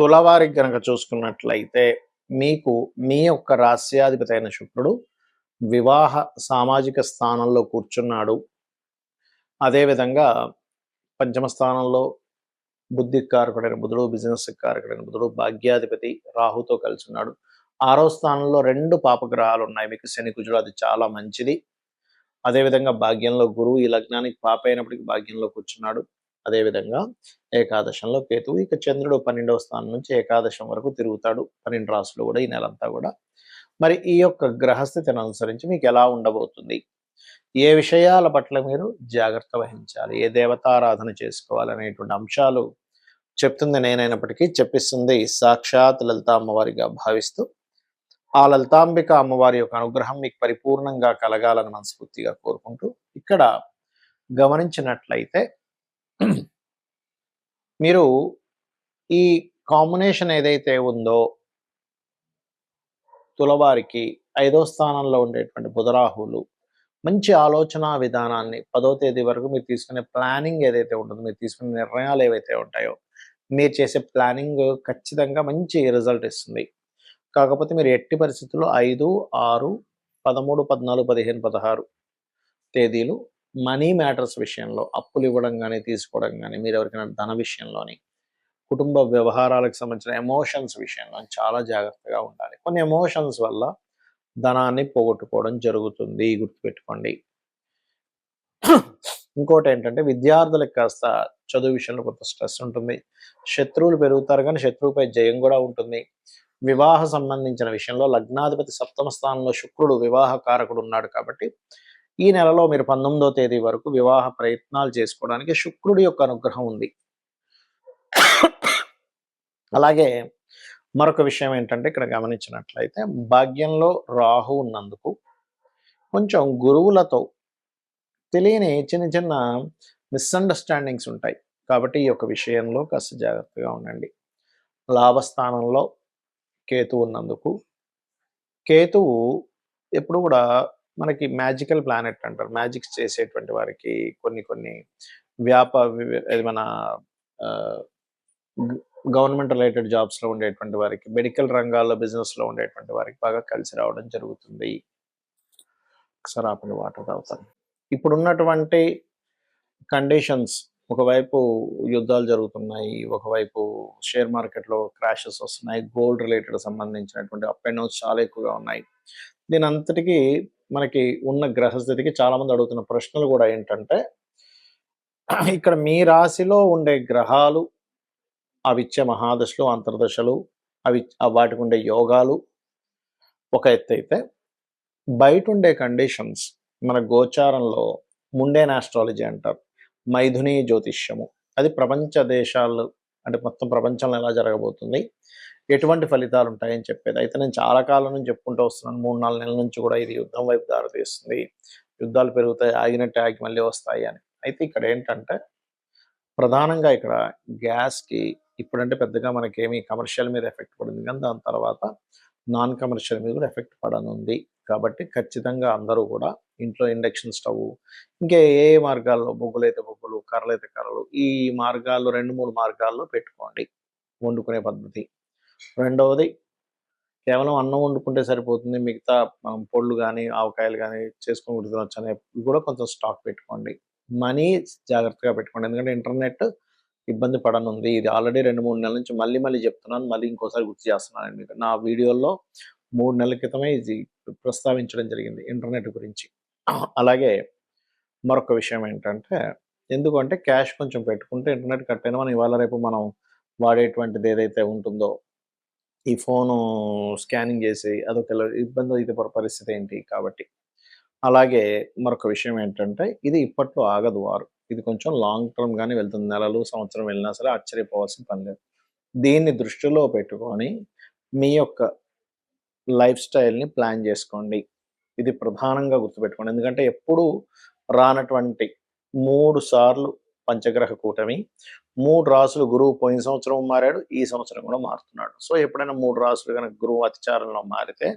తులవారికి గనక చూసుకున్నట్లయితే మీకు మీ యొక్క రాస్యాధిపతి అయిన శుక్రుడు వివాహ సామాజిక స్థానంలో కూర్చున్నాడు. అదేవిధంగా పంచమ స్థానంలో బుద్ధికి కారకుడైన బుధుడు, బిజినెస్‌కి కారకుడైన బుధుడు, భాగ్యాధిపతి రాహుతో కలిసి ఉన్నాడు. 6వ స్థానంలో 2 పాపగ్రహాలు ఉన్నాయి. మీకు శని, కుజుడు అది చాలా మంచిది. అదేవిధంగా భాగ్యంలో గురువు ఈ లగ్నానికి పాప అయినప్పటికీ భాగ్యంలో కూర్చున్నాడు. అదేవిధంగా ఏకాదశంలో కేతువు. ఇక చంద్రుడు 12వ స్థానం నుంచి ఏకాదశం వరకు తిరుగుతాడు. 12 రాశులు కూడా ఈ నెలంతా కూడా. మరి ఈ యొక్క గ్రహస్థితిని అనుసరించి మీకు ఎలా ఉండబోతుంది? ఏ విషయాల పట్ల మీరు జాగ్రత్త వహించాలి? ఏ దేవతారాధన చేసుకోవాలి అనేటువంటి అంశాలు చెప్తుంది నేనైనప్పటికీ చెప్పిస్తుంది సాక్షాత్ లలిత అమ్మవారిగా భావిస్తూ ఆ లలితాంబిక అమ్మవారి యొక్క అనుగ్రహం మీకు పరిపూర్ణంగా కలగాలని మనస్ఫూర్తిగా కోరుకుంటూ ఇక్కడ గమనించినట్లయితే మీరు ఈ కాంబినేషన్ ఏదైతే ఉందో తులవారికి 5వ స్థానంలో ఉండేటువంటి బుధరాహువులు మంచి ఆలోచన విధానాన్ని 10వ తేదీ వరకు మీరు తీసుకునే ప్లానింగ్ ఏదైతే ఉంటుందో, మీరు తీసుకునే నిర్ణయాలు ఏవైతే ఉంటాయో, మీరు చేసే ప్లానింగ్ ఖచ్చితంగా మంచి రిజల్ట్ ఇస్తుంది. కాకపోతే మీరు ఎట్టి పరిస్థితుల్లో 5, 6, 13, 14, 15, 16 తేదీలు మనీ మ్యాటర్స్ విషయంలో అప్పులు ఇవ్వడం కానీ, తీసుకోవడం కానీ, మీరు ఎవరికైనా ధన విషయంలోని, కుటుంబ వ్యవహారాలకు సంబంధించిన ఎమోషన్స్ విషయంలో చాలా జాగ్రత్తగా ఉండాలి. కొన్ని ఎమోషన్స్ వల్ల ధనాన్ని పోగొట్టుకోవడం జరుగుతుంది, గుర్తుపెట్టుకోండి. ఇంకోటి ఏంటంటే విద్యార్థులకు కాస్త చదువు విషయంలో కొంత స్ట్రెస్ ఉంటుంది. శత్రువులు పెరుగుతారు కానీ శత్రువుపై జయం కూడా ఉంటుంది. వివాహ సంబంధించిన విషయంలో లగ్నాధిపతి 7వ స్థానంలో శుక్రుడు వివాహ కారకుడు ఉన్నాడు కాబట్టి ఈ నెలలో మీరు 19వ తేదీ వరకు వివాహ ప్రయత్నాలు చేసుకోవడానికి శుక్రుడి యొక్క అనుగ్రహం ఉంది. అలాగే మరొక విషయం ఏంటంటే ఇక్కడ గమనించినట్లయితే భాగ్యంలో రాహు ఉన్నందుకు కొంచెం గురువులతో తెలియని చిన్న చిన్న మిస్అండర్స్టాండింగ్స్ ఉంటాయి. కాబట్టి ఈ యొక్క విషయంలో కాస్త జాగ్రత్తగా ఉండండి. లాభస్థానంలో కేతువు ఉన్నందుకు కేతువు ఎప్పుడు కూడా మనకి మ్యాజికల్ ప్లానెట్ అంటారు. మ్యాజిక్స్ చేసేటువంటి వారికి కొన్ని కొన్ని మన గవర్నమెంట్ రిలేటెడ్ జాబ్స్లో ఉండేటువంటి వారికి, మెడికల్ రంగాల్లో బిజినెస్లో ఉండేటువంటి వారికి బాగా కలిసి రావడం జరుగుతుంది. ఒకసారి ఆపండి, వాటర్ తాగుతాను. ఇప్పుడున్నటువంటి కండిషన్స్, ఒకవైపు యుద్ధాలు జరుగుతున్నాయి, ఒకవైపు షేర్ మార్కెట్లో క్రాషెస్ వస్తున్నాయి, గోల్డ్ రిలేటెడ్ సంబంధించినటువంటి అప్ అండ్ డౌన్స్ చాలా ఎక్కువగా ఉన్నాయి. దీని అంతటికీ మనకి ఉన్న గ్రహస్థితికి చాలామంది అడుగుతున్న ప్రశ్నలు కూడా ఏంటంటే ఇక్కడ మీ రాశిలో ఉండే గ్రహాలు అవిచ్చే మహాదశలు, అంతర్దశలు, వాటికి ఉండే యోగాలు ఒక ఎత్తు అయితే బయట ఉండే కండిషన్స్ మన గోచారంలో ముండేన్ ఆస్ట్రాలజీ అంటారు, మైథుని జ్యోతిష్యము, అది ప్రపంచ దేశాలు అంటే మొత్తం ప్రపంచంలో ఎలా జరగబోతుంది, ఎటువంటి ఫలితాలు ఉంటాయని చెప్పేది. అయితే నేను చాలా కాలం నుంచి చెప్పుకుంటూ వస్తున్నాను, 3-4 నెలల నుంచి కూడా ఇది యుద్ధం వైపు దారితీస్తుంది, యుద్ధాలు పెరుగుతాయి, ఆగినట్టు ఆగి మళ్ళీ వస్తాయి అని. అయితే ఇక్కడ ఏంటంటే ప్రధానంగా ఇక్కడ గ్యాస్కి ఇప్పుడంటే పెద్దగా మనకేమీ కమర్షియల్ మీద ఎఫెక్ట్ పడింది కానీ దాని తర్వాత నాన్ కమర్షియల్ మీద కూడా ఎఫెక్ట్ పడనుంది. కాబట్టి ఖచ్చితంగా అందరూ కూడా ఇంట్లో ఇండక్షన్ స్టవ్, ఇంకా ఏ మార్గాల్లో, బొగ్గులైతే బొగ్గులు, కర్రలైతే కర్రలు, ఈ మార్గాల్లో 2-3 మార్గాల్లో పెట్టుకోండి వండుకునే పద్ధతి. రెండవది కేవలం అన్నం వండుకుంటే సరిపోతుంది, మిగతా మనం పొళ్ళు కానీ ఆవకాయలు కానీ చేసుకొని ఉడుకునొచ్చు అనే కూడా కొంచెం స్టాక్ పెట్టుకోండి. మనీ జాగ్రత్తగా పెట్టుకోండి, ఎందుకంటే ఇంటర్నెట్ ఇబ్బంది పడనుంది. ఇది ఆల్రెడీ 2-3 నెలల నుంచి మళ్ళీ చెప్తున్నాను, మళ్ళీ ఇంకోసారి గుర్తు చేస్తున్నాను మీకు. నా వీడియోలో 3 నెలల క్రితమే ఇది ప్రస్తావించడం జరిగింది ఇంటర్నెట్ గురించి. అలాగే మరొక విషయం ఏంటంటే ఎందుకంటే క్యాష్ కొంచెం పెట్టుకుంటే ఇంటర్నెట్ కట్ అయినా మనం ఇవాళ రేపు మనం వాడేటువంటిది ఏదైతే ఉంటుందో ఈ ఫోను స్కానింగ్ చేసి అదొక ఇబ్బంది అయితే పరిస్థితి ఏంటి కాబట్టి. అలాగే మరొక విషయం ఏంటంటే ఇది ఇప్పట్లో ఆగదు వారు, ఇది కొంచెం లాంగ్ టర్మ్ గానే వెళ్తుంది, నెలలు సంవత్సరం వెళ్ళినా సరే ఆశ్చర్యపోవాల్సిన పని లేదు. దీన్ని దృష్టిలో పెట్టుకొని మీ యొక్క లైఫ్ స్టైల్ని ప్లాన్ చేసుకోండి, ఇది ప్రధానంగా గుర్తుపెట్టుకోండి. ఎందుకంటే ఎప్పుడు రానటువంటి 3 సార్లు పంచగ్రహ కూటమి, 3 రాసులు గురువు పోయిన సంవత్సరం మారాడు, ఈ సంవత్సరం కూడా మారుతున్నాడు. సో ఎప్పుడైనా 3 రాసులు కనుక గురువు అతిచారంలో మారితే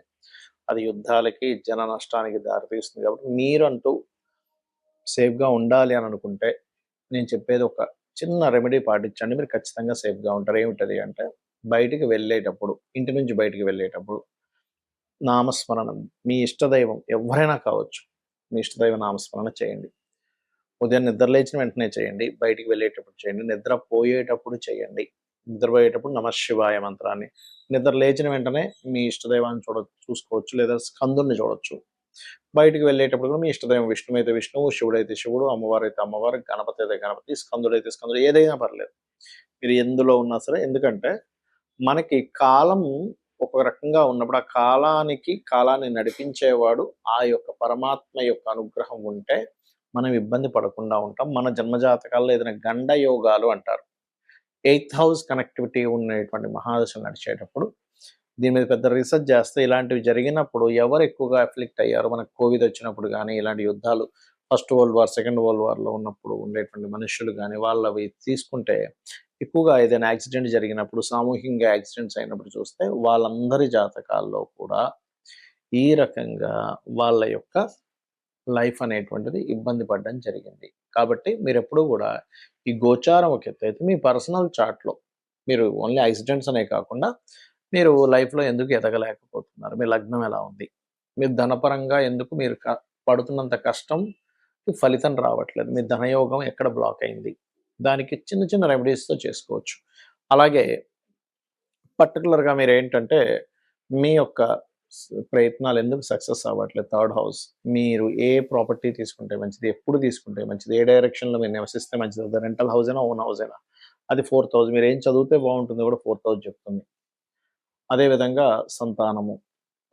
అది యుద్ధాలకి, జన నష్టానికి దారితీస్తుంది. కాబట్టి మీరంటూ సేఫ్గా ఉండాలి అని అనుకుంటే నేను చెప్పేది ఒక చిన్న రెమెడీ పాటించండి, మీరు ఖచ్చితంగా సేఫ్గా ఉంటారు. ఏమిటది అంటే బయటికి వెళ్ళేటప్పుడు, ఇంటి నుంచి బయటికి వెళ్ళేటప్పుడు నామస్మరణ, మీ ఇష్టదైవం ఎవ్వరైనా కావచ్చు, మీ ఇష్టదైవ నామస్మరణ చేయండి. ఉదయం నిద్ర లేచిన వెంటనే చేయండి. బయటికి వెళ్ళేటప్పుడు చేయండి. నిద్రపోయేటప్పుడు చేయండి. నిద్రపోయేటప్పుడు నమఃశివాయ మంత్రాన్ని, నిద్ర లేచిన వెంటనే మీ ఇష్టదైవాన్ని చూసుకోవచ్చు, లేదా స్కందుడిని చూడొచ్చు. బయటికి వెళ్ళేటప్పుడు కూడా మీ ఇష్టదైవం విష్ణువైతే విష్ణువు, శివుడైతే శివుడు, అమ్మవారైతే అమ్మవారు, గణపతి అయితే గణపతి, స్కందుడైతే స్కందుడు, ఏదైనా పర్లేదు. మీరు ఎందులో ఉన్నా సరే. ఎందుకంటే మనకి కాలం ఒక రకంగా ఉన్నప్పుడు ఆ కాలాన్ని నడిపించేవాడు ఆ యొక్క పరమాత్మ యొక్క అనుగ్రహం ఉంటే మనం ఇబ్బంది పడకుండా ఉంటాం. మన జన్మజాతకాల్లో ఏదైనా గండ యోగాలు అంటారు. 8th హౌస్ కనెక్టివిటీ ఉన్నటువంటి మహాదశలు నడిచేటప్పుడు దీని మీద పెద్ద రీసెర్చ్ చేస్తే ఇలాంటివి జరిగినప్పుడు ఎవరు ఎక్కువగా అఫ్లిక్ట్ అయ్యారు, మనకు కోవిడ్ వచ్చినప్పుడు కానీ, ఇలాంటి యుద్ధాలు first world war, second world వార్లో ఉన్నప్పుడు ఉండేటువంటి మనుషులు కానీ, వాళ్ళవి తీసుకుంటే ఎక్కువగా ఏదైనా యాక్సిడెంట్ జరిగినప్పుడు, సామూహికంగా యాక్సిడెంట్స్ అయినప్పుడు చూస్తే వాళ్ళందరి జాతకాల్లో కూడా ఈ రకంగా వాళ్ళ యొక్క లైఫ్ అనేటువంటిది ఇబ్బంది పడడం జరిగింది. కాబట్టి మీరెప్పుడూ గూడా ఈ గోచారం ఒక ఎత్తైతే, మీ పర్సనల్ చార్ట్‌లో మీరు ఓన్లీ యాక్సిడెంట్స్ అనే కాకుండా, మీరు లైఫ్‌లో ఎందుకు ఎదగలేకపోతున్నారు? మీ లగ్నం ఎలా ఉంది? మీరు ధనపరంగా ఎందుకు మీరు పడుతున్నంత కష్టం ఫలితం రావట్లేదు? మీ ధనయోగం ఎక్కడ బ్లాక్ అయింది? దానికి చిన్న చిన్న రెమెడీస్‌తో చేసుకోవచ్చు. అలాగే పర్టిక్యులర్‌గా మీరేంటంటే, మీ యొక్క ప్రయత్నాలు ఎందుకు సక్సెస్ అవ్వట్లేదు? Third house. మీరు ఏ ప్రాపర్టీ తీసుకుంటే మంచిది? ఎప్పుడు తీసుకుంటే మంచిది? ఏ డైరెక్షన్‌లో మీరు నివసిస్తే మంచిది? అది రెంటల్ హౌస్ అయినా, ఓన్ హౌస్ అయినా. అది 4th హౌస్. మీరేం చదివితే బావుంటుందో కూడా 4th హౌస్ చెప్తుంది. అదేవిధంగా సంతానము,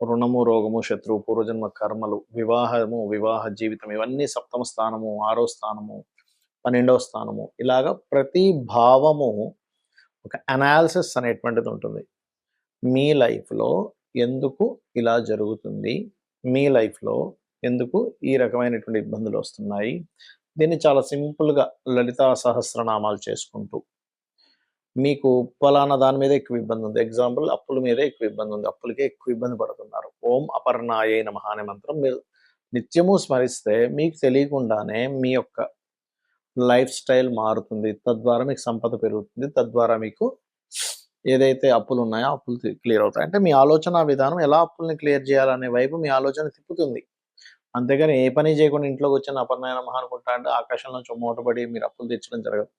రుణము, రోగము, శత్రువు, పూర్వజన్మ కర్మలు, వివాహము, వివాహ జీవితం, ఇవన్నీ 7వ స్థానము, 6వ స్థానము, 12వ స్థానము, ఇలాగ ప్రతి భావము ఒక అనాలిసిస్ అనేటువంటిది ఉంటుంది. మీ లైఫ్‌లో ఎందుకు ఇలా జరుగుతుంది? మీ లైఫ్‌లో ఎందుకు ఈ రకమైనటువంటి ఇబ్బందులొస్తున్నాయి? దీన్ని చాలా సింపుల్‌గా లలితా సహస్రనామాలు చేసుకుంటూ, మీకు పలానా దాని మీద ఎక్కువ ఇబ్బందుంది. ఎగ్జాంపుల్ అప్పుల మీదే ఎక్కువ ఇబ్బందుంది. అప్పులకే ఎక్కువ ఇబ్బంది పడుతున్నారు. ఓం అపర్ణాయై నమః అనే మంత్రం మీరు నిత్యము స్మరిస్తే మీకు తెలియకుండానే మీ యొక్క లైఫ్ స్టైల్ మారుతుంది. తద్వారా మీకు సంపద పెరుగుతుంది. తద్వారా మీకు ఏదైతే అప్పులున్నాయో అప్పులు క్లియర్ అవుతాయి. అంటే మీ ఆలోచనా విధానం ఎలా అప్పుల్ని క్లియర్ చేయాలనే వైపు మీ ఆలోచన తిప్పుతుంది. అంతేగాని ఏ పని చేయకుండా ఇంట్లో కూర్చొని అపర్ణాయ నమః అనుకుంటా అంటే ఆకాశం నుంచి మూటపడి మీరు అప్పులు తెచ్చడం జరగదు.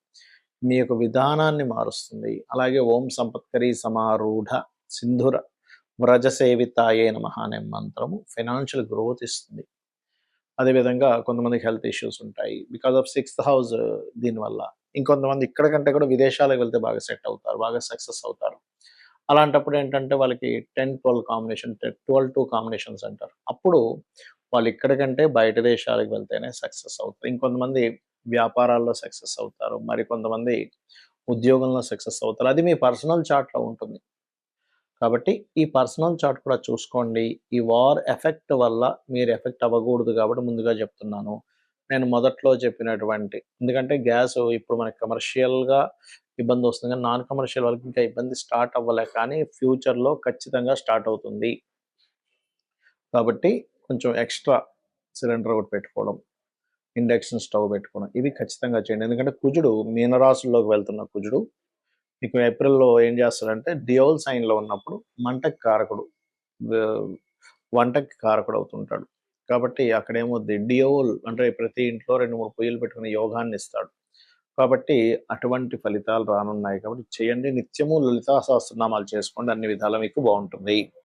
మీ యొక్క విధానాన్ని మారుస్తుంది. అలాగే ఓం సంపత్కరీ సమారూఢ సింధుర వ్రజ సేవితాయే నమః అనే మంత్రము ఫైనాన్షియల్ గ్రోత్ ఇస్తుంది. అదేవిధంగా కొంతమందికి హెల్త్ ఇష్యూస్ ఉంటాయి. బికాస్ ఆఫ్ 6th హౌస్ దీనివల్ల. ఇంకొంతమంది ఇక్కడ కంటే కూడా విదేశాలకు వెళ్తే బాగా సెట్ అవుతారు. బాగా సక్సెస్ అవుతారు. అలాంటప్పుడు ఏంటంటే వాళ్ళకి 10, 12 కాంబినేషన్ 12, 2 కాంబినేషన్స్ అంటారు. అప్పుడు వాళ్ళు ఇక్కడ కంటే బయట దేశాలకు వెళ్తేనే సక్సెస్ అవుతారు. ఇంకొంతమంది వ్యాపారాల్లో సక్సెస్ అవుతారు. మరికొంతమంది ఉద్యోగంలో సక్సెస్ అవుతారు. అది మీ పర్సనల్ చార్ట్‌లో ఉంటుంది. కాబట్టి ఈ పర్సనల్ చార్ట్ కూడా చూసుకోండి. ఈ వార్ ఎఫెక్ట్ వల్ల మీరు ఎఫెక్ట్ అవ్వకూడదు కాబట్టి ముందుగా చెప్తున్నాను. నేను మొదట్లో చెప్పినటువంటి, ఎందుకంటే గ్యాసు ఇప్పుడు మనకి కమర్షియల్‌గా ఇబ్బందొస్తుంది గానీ, నాన్ కమర్షియల్ వాళ్ళకి ఇంకా ఇబ్బంది స్టార్ట్ అవ్వలే, కానీ ఫ్యూచర్‌లో ఖచ్చితంగా స్టార్ట్ అవుతుంది. కాబట్టి కొంచెం ఎక్స్‌ట్రా సిలిండర్ ఒకటి పెట్టుకోవడం, ఇండక్షన్ స్టవ్ పెట్టుకోవడం, ఇవి ఖచ్చితంగా చేయండి. ఎందుకంటే కుజుడు మీనరాశిలోకి వెళ్తున్న కుజుడు మీకు ఏప్రిల్‌లో ఏం చేస్తాడంటే డియోల్ సైన్‌లో ఉన్నప్పుడు మంటకి కారకుడు. ఆహ్, వంటకి కారకుడు అవుతుంటాడు. కాబట్టి అక్కడేమవుద్ది, డియోల్ అంటే ప్రతి ఇంట్లో 2, 3 పొయ్యిలు పెట్టుకునే యోగాన్ని ఇస్తాడు. కాబట్టి అటువంటి ఫలితాలు రానున్నాయి కాబట్టి చేయండి. నిత్యము లలితా సహస్రనామాలు చేసుకోండి. అన్ని విధాలా మీకు బావుంటుంది.